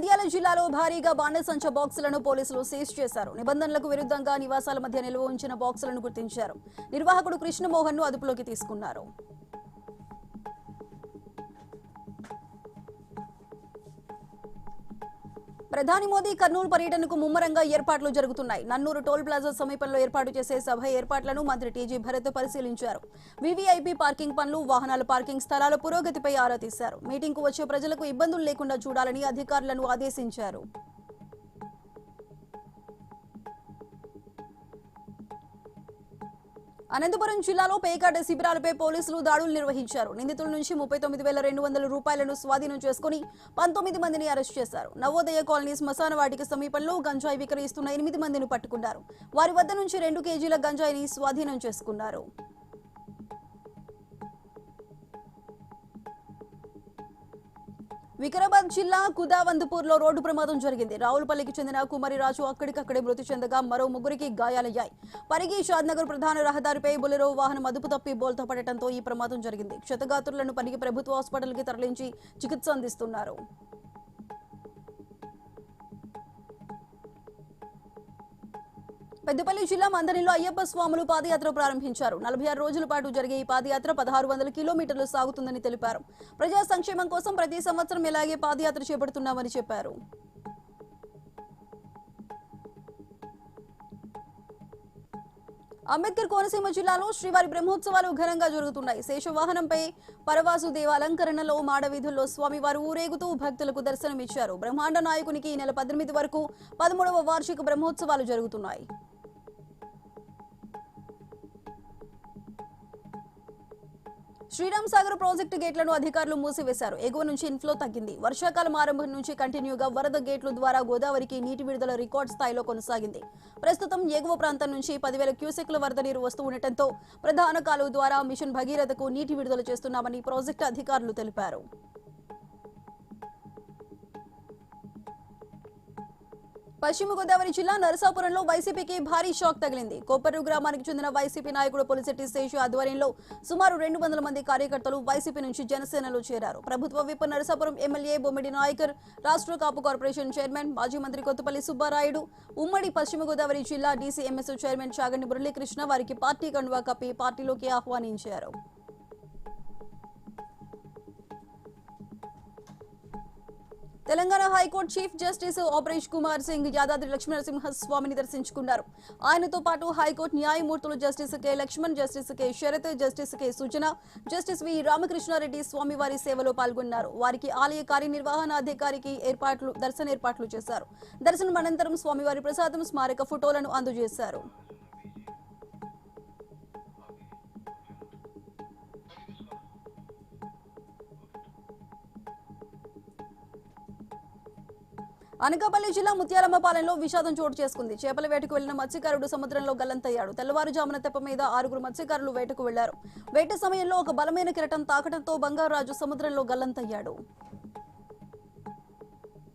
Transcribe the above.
నంద్యాల జిల్లాలో భారీగా బాణసంచ బాక్సులను పోలీసులు సీజ్ చేశారు. నిబంధనలకు విరుద్ధంగా నివాసాల మధ్య నిల్వ ఉంచిన బాక్సులను గుర్తించారు. నిర్వాహకుడు కృష్ణమోహన్ ను అదుపులోకి తీసుకున్నారు. ప్రధాని మోదీ కర్నూలు పర్యటనకు ముమ్మరంగా ఏర్పాట్లు జరుగుతున్నాయి. నన్నూరు టోల్ ప్లాజా సమీపంలో ఏర్పాటు చేసే సభ ఏర్పాట్లను మంత్రి టీజీ భరత్ పరిశీలించారు. వీవీఐపీ పార్కింగ్ పనులు, వాహనాల పార్కింగ్ స్థలాల పురోగతిపై ఆరా తీశారు. మీటింగ్కు వచ్చే ప్రజలకు ఇబ్బందులు లేకుండా చూడాలని అధికారులను ఆదేశించారు. అనంతపురం జిల్లాలో పేకాట శిబిరాలపై పోలీసులు దాడులు నిర్వహించారు. నిందితుల నుంచి 39,200 రూపాయలను స్వాధీనం చేసుకుని 19 మందిని అరెస్ట్ చేశారు. నవోదయ కాలనీ శ్మశాన వాటిక సమీపంలో గంజాయి విక్రయిస్తున్న 8 మందిని పట్టుకున్నారు. వారి వద్ద నుంచి 2 కేజీల గంజాయిని స్వాధీనం చేసుకున్నారు. వికారాబాద్ జిల్లా కుదావందపూర్లో రోడ్డు ప్రమాదం జరిగింది. రావులపల్లికి చెందిన కుమారిరాజు అక్కడికక్కడే మృతి చెందగా మరో 3కి గాయాలయ్యాయి. పరిగి షాద్నగర్ ప్రధాన రహదారిపై బొలెరో వాహనం అదుపు తప్పి బోల్తా పడటంతో ఈ ప్రమాదం జరిగింది. క్షతగాత్రులను పరిగి ప్రభుత్వ హాస్పిటల్కి తరలించి చికిత్స అందిస్తున్నారు. పెద్దపల్లి జిల్లా మందరిలో అయ్యప్ప స్వాములు పాదయాత్ర ప్రారంభించారు. 46 రోజుల పాటు జరిగే ఈ పాదయాత్ర 1600 కిలోమీటర్లు సాగుతుందని తెలిపారు. ప్రజా సంక్షేమం కోసం ప్రతి సంవత్సరం ఇలాగే పాదయాత్ర చేపడుతున్నామని చెప్పారు. అంబేద్కర్ కోనసీమ జిల్లాలో శ్రీవారి బ్రహ్మోత్సవాలు ఘనంగా జరుగుతున్నాయి. శేషవాహనంపై పరవాసు దేవ అలంకరణలో మాడవీధుల్లో స్వామివారు ఊరేగుతూ భక్తులకు దర్శనమిచ్చారు. బ్రహ్మాండ నాయకునికి ఈ నెల 18 వరకు 13వ వార్షిక బ్రహ్మోత్సవాలు జరుగుతున్నాయి. శ్రీరామ్ సాగర్ ప్రాజెక్టు గేట్లను అధికారులు మూసివేశారు. ఎగువ నుంచి ఇన్ఫ్లో తగ్గింది. వర్షాకాలం ఆరంభం నుంచి కంటిన్యూగా వరద గేట్ల ద్వారా గోదావరికి నీటి విడుదల రికార్డ్ స్థాయిలో కొనసాగింది. ప్రస్తుతం ఎగువ ప్రాంతం నుంచి 10,000 క్యూసెక్ల వరద నీరు వస్తూ ఉండటంతో ప్రధాన కాలువ ద్వారా మిషన్ భగీరథకు నీటి విడుదల చేస్తున్నామని ప్రాజెక్టు అధికారులు తెలిపారు. పశ్చిమ గోదావరి జిల్లా నరసాపురంలో వైసీపీకి భారీ షాక్ తగిలింది. కోపర్రు గ్రామానికి చెందిన వైసీపీ నాయకుడు పొలిశెట్టి శేషు ఆధ్వర్యంలో సుమారు 200 మంది కార్యకర్తలు వైసీపీ నుంచి జనసేనలో చేరారు. ప్రభుత్వ విప్ నరసాపురం ఎమ్మెల్యే బొమ్మిడి నాయకర్, రాష్ట్ర కాపు కార్పొరేషన్ చైర్మన్ మాజీ మంత్రి కొత్తపల్లి సుబ్బారాయుడు, ఉమ్మడి పశ్చిమ గోదావరి జిల్లా డీసీఎంఎస్ చైర్మన్ చాగంటి మురళీకృష్ణ వారికి పార్టీ కండువా కప్పి పార్టీలోకి ఆహ్వానించారు. Telangana high court chief justice Aparesh Kumar Singh Yadadri Lakshminarasimha స్వామిని దర్శించుకున్నారు. ఆయనతో పాటు హైకోర్టు న్యాయమూర్తులు justice K Laxman, justice K Sharath, justice K Sujana, justice V Ramakrishna Reddy స్వామివారి సేవలో పాల్గొన్నారు. వారికి ఆలయ కార్యనిర్వహణాధికారికి దర్శన ఏర్పాట్లు చేశారు. దర్శనం అనంతరం స్వామివారి ప్రసాదం, స్మారక ఫోటోలను అందజేశారు. అనకాపల్లి జిల్లా ముత్యాలమ్మపాలెంలో విషాదం చోటు చేసుకుంది. చేపల వేటకు వెళ్లిన మత్స్యకారుడు సముద్రంలో గల్లంతయ్యాడు. తెల్లవారుజామున తెప్ప మీద 6 మత్స్యకారులు వేటకు వెళ్లారు. వేట సమయంలో ఒక బలమైన కిరటం తాకడంతో బంగారాజు సముద్రంలో గల్లంతయ్యాడు.